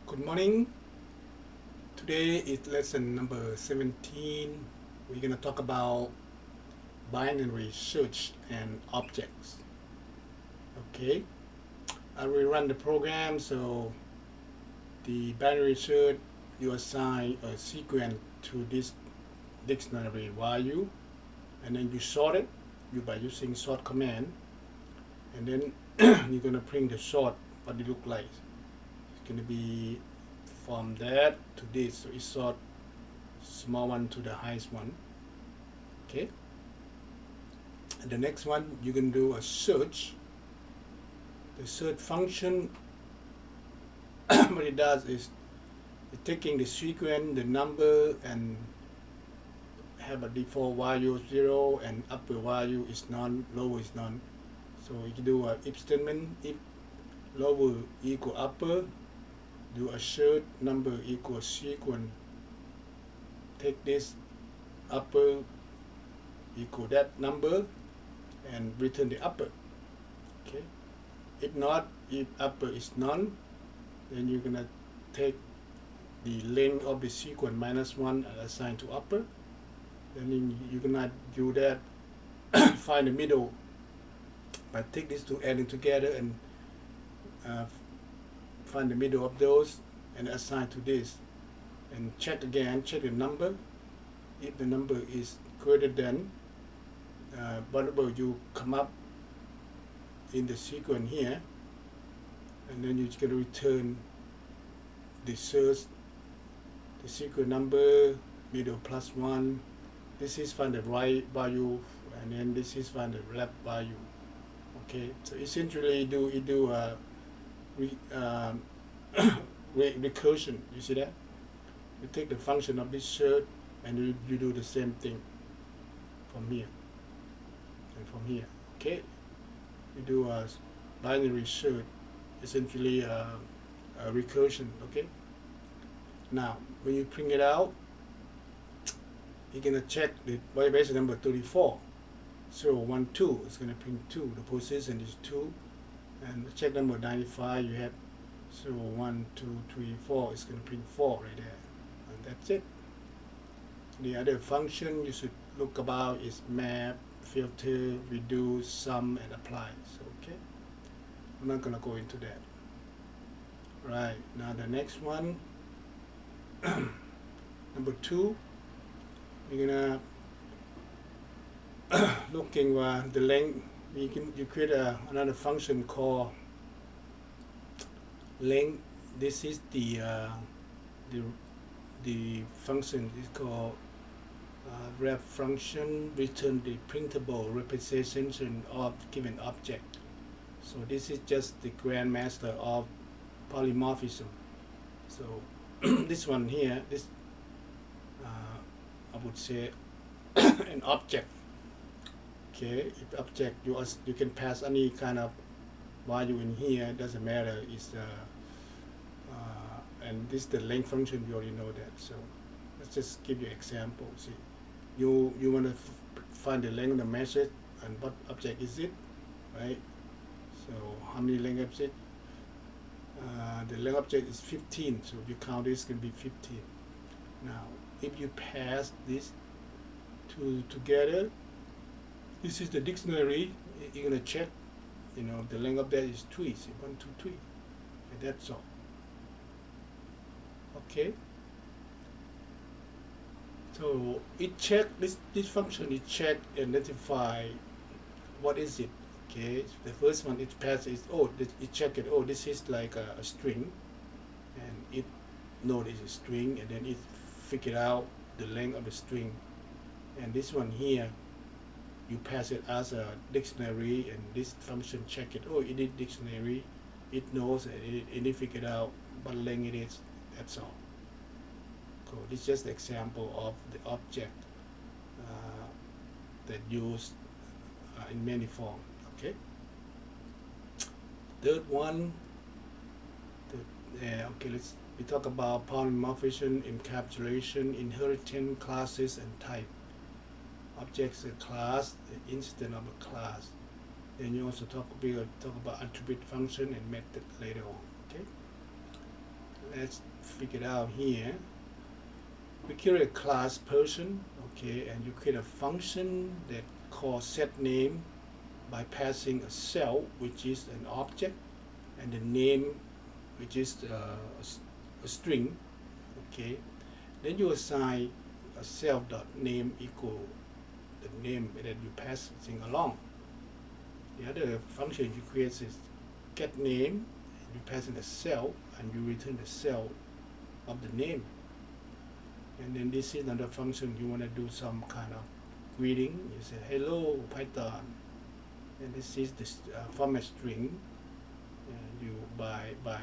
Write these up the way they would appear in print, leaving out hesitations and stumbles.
Good morning. Today is lesson number 17. We're going to talk about binary search and objects. Okay, I will run the program. So the binary search, you assign a sequence to this dictionary value, and then you sort it by using sort command, and then you're going to print the sort what it look like. It's going to be from that to this, so it's sort small one to the highest one. Okay, and the next one you can do a search. The search function what it does is it's taking the sequence, the number, and have a default value 0 and upper value is none, lower is none. So you can do a if statement. If lower equal upper, do a search number equals sequence, take this upper equal that number and return the upper. Okay, if not, if upper is none, then you're gonna take the length of the sequence -1 and assign to upper. Then you're gonna do that find the middle by take these two adding together and find the middle of those and assign to this, and check again, check the number. If the number is greater than whatever you come up in the sequence here, and then you're going to return the search, the sequence number, middle +1. This is find the right value, and then this is find the left value. Okay, so essentially you do a recursion. You see that? You take the function of this search and you do the same thing from here and from here. Okay, you do a binary search, essentially a recursion. Okay, now when you print it out, you're gonna check the variable number 34. 0, 1, 2 is gonna print 2. The position is 2, and the check number 95 you have 0, 1, 2, 3, 4 is gonna print 4 right there, and that's it. The other function you should look about is map, filter, reduce, sum, and apply. So okay, I'm not gonna go into that. Right, now the next one, number 2, you're gonna looking the length. You create another function called length. This is the function is called ref function, return the printable representation of given object. So this is just the grandmaster of polymorphism. So this one here, this I would say an object. Okay, if object you can pass any kind of value in here, doesn't matter. Is and this is the length function. You already know that. So let's just give you example. See, you want to find the length of the message and what object is it, right? So how many length is it? The length object is 15. So if you count this, it's going to be 15. Now, if you pass this two together, this is the dictionary. You're gonna check, the length of that is 3. So 1, 2, 3, and that's all. Okay. So it check this function. It check and identify what is it. Okay. The first one it passes. It check it. This is like a string, and it knows it's a string, and then it figure out the length of the string. And this one here, you pass it as a dictionary, and this function check it. It is dictionary. It knows, and it figured out what length it is. That's all. So this is just an example of the object that used in many forms. Okay. Third one. We talk about polymorphism, encapsulation, inheritance, classes, and type. Objects a class, the instance of a class. Then you also talk about attribute function and method later on. Okay. let's figure it out here. We create a class person, okay, and you create a function that calls setName by passing a cell, which is an object, and the name, which is a string, okay. Then you assign a self.name equal the name that you passing along. The other function you create is getName. You pass in the cell and you return the cell of the name. And then this is another function you want to do some kind of greeting. You say hello Python, and this is the format string. And you by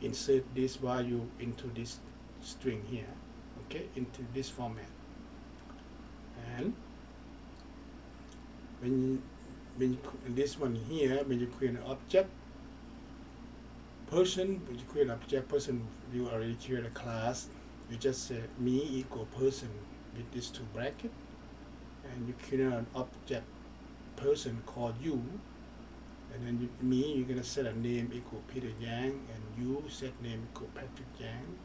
insert this value into this string here, okay, into this format. And when this one here, when you create an object person, when you create an object person, you already create a class. You just say me equal person with these two brackets, and you create an object person called you, and then me, you're gonna set a name equal Peter Yang, and you set name equal Patrick Yang,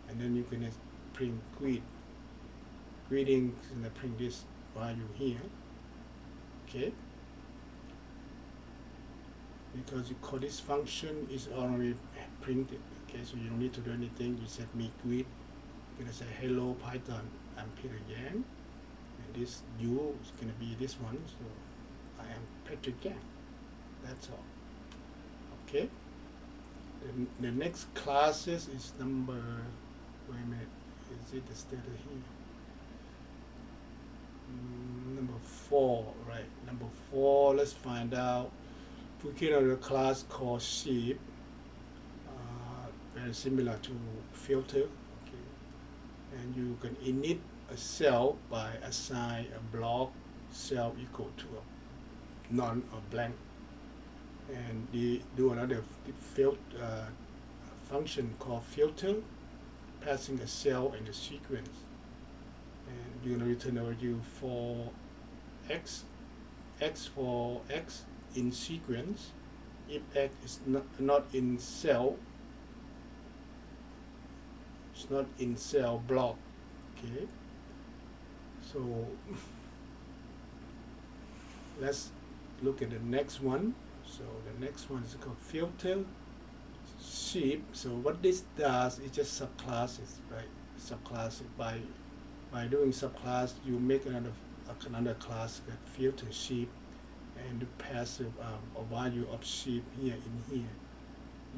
and then you're gonna print greetings, and print this value here, okay. Because you call this function is already printed, okay, so you don't need to do anything. You set me greet. You're gonna say hello Python, I'm Peter Yang, and this you is gonna be this one, so I am Patrick Yang. That's all. Okay. The next classes is number. Wait a minute. Is it the status here? Number 4, right? Number 4. Let's find out. We create a class called sheep. Very similar to filter. Okay. And you can init a cell by assign a block cell equal to a none or blank. And they do another function called filter, passing a cell and a sequence. And you're going to return a value for x for x in sequence. If x is not in cell, it's not in cell block, okay. So let's look at the next one. So the next one is called filter sheep. So what this does is just subclasses, right? Subclass by doing subclass, you make another class that filter sheep, and you pass a value of sheep here in here.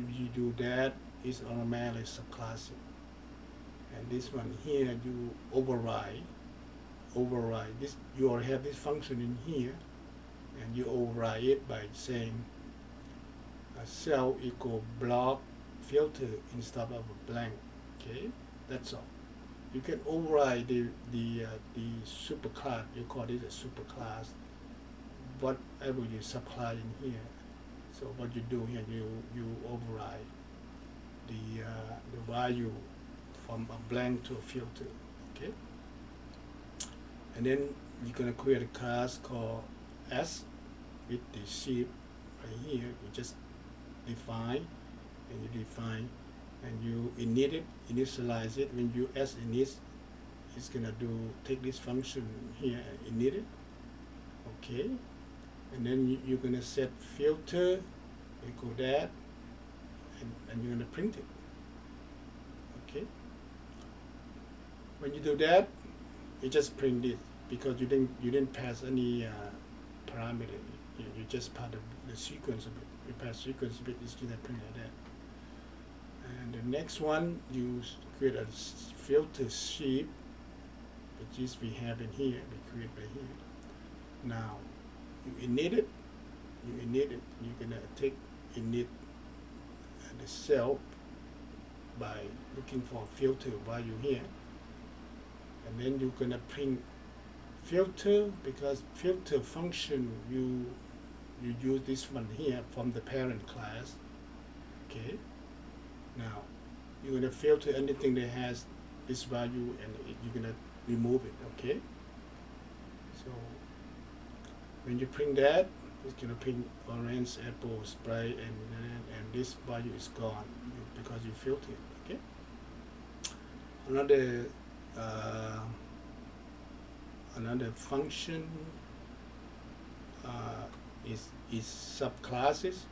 If you do that, it's automatically subclassing. And this one here, you override this. You already have this function in here, and you override it by saying a cell equal block filter instead of a blank. Okay, that's all. You can override the superclass. You call it a superclass. Whatever you subclass in here. So what you do here, you override the value from a blank to a filter. Okay, and then you're gonna create a class called S with the sheep right here. You just define, and you initialize it. When you S init, it's gonna take this function here and init it. Okay, and then you're gonna set filter equal that, and you're gonna print it. Okay. When you do that, you just print it because you didn't pass any parameter. You just part of the sequence of it. You pass sequence of it, it's gonna print like that. And the next one, you create a filter sheep, which is we have in here. We create right here. Now you init it. You're gonna take init the cell by looking for a filter value here, and then you're gonna print filter, because filter function you use this one here from the parent class. Okay. Now you're gonna filter anything that has this value, and you're gonna remove it. Okay. So when you print that, it's gonna print orange, apple, Sprite, and this value is gone. You because you filter it. Okay. Another uh, another function is subclasses.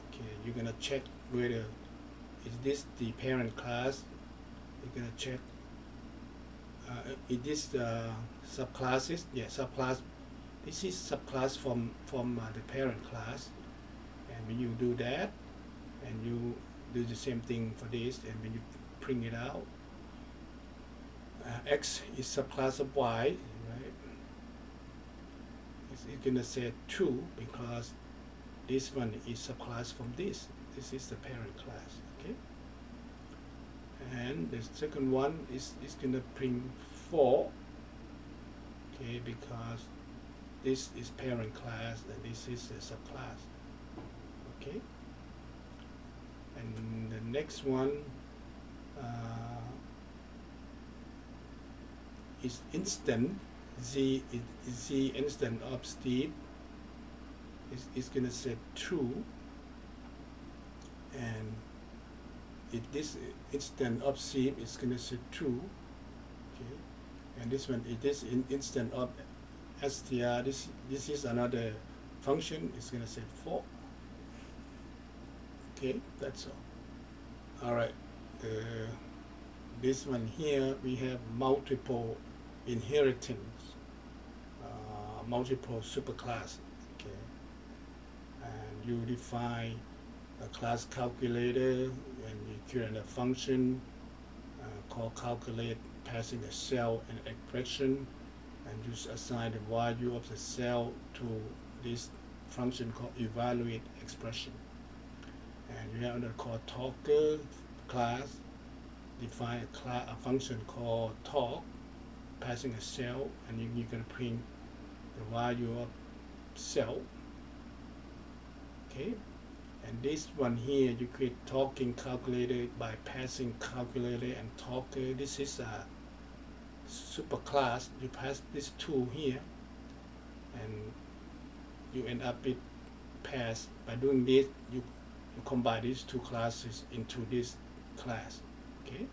Okay, you're gonna check whether is this the parent class. You're gonna check is this subclasses. Yeah, subclass. This is subclass from the parent class, and when you do that, and you do the same thing for this, and when you print it out, X is subclass of Y, right? It's gonna say true because this one is subclass from this. This is the parent class, okay? And the second one is gonna print 4, okay, because this is parent class and this is a subclass, okay? And the next one is instant. Z is Z instant of Steve is gonna set true, and if this instant of Steve is gonna set true, okay, and this one is this instant of str. This is another function. It's gonna set 4. Okay, that's all. All right. This one here we have multiple inheritance, multiple superclass. Okay, and you define a class calculator, and you create a function called calculate, passing a cell and expression, and you assign the value of the cell to this function called evaluate expression. And you have another called talker class, define a function called talk, passing a cell, and you can print the value of cell. Okay, and this one here you create talking calculator by passing calculator and talker. This is a superclass. You pass this two here, and you end up with pass. By doing this, you combine these two classes into this class. Okay.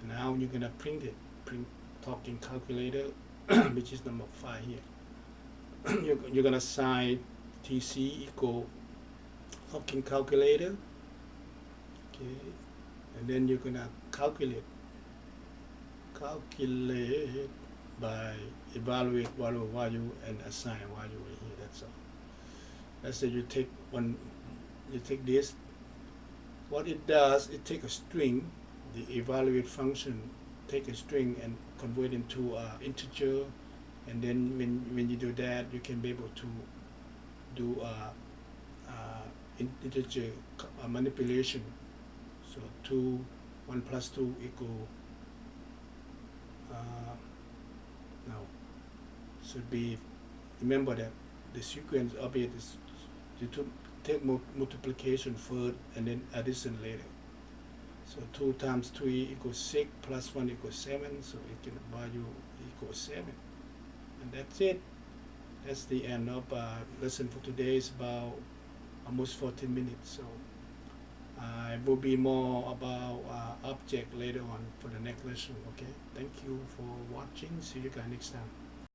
And now you're gonna print it. Print talking calculator, which is number 5 here. You're gonna assign TC equal talking calculator. Okay. And then you're gonna calculate by evaluate value and assign value right here. That's all. Let's say you take this. What it does, it take a string, the evaluate function take a string and convert into integer, and then when you do that, you can be able to do integer manipulation. So 1 plus 2 equal no, should be, remember that the sequence of it is you take multiplication first and then addition later. So 2 times 3 equals 6 plus 1 equals 7, so it can value equals 7. And that's it. That's the end of lesson for today. It's about almost 14 minutes. So it will be more about object later on for the next lesson. Okay. Thank you for watching. See you guys next time.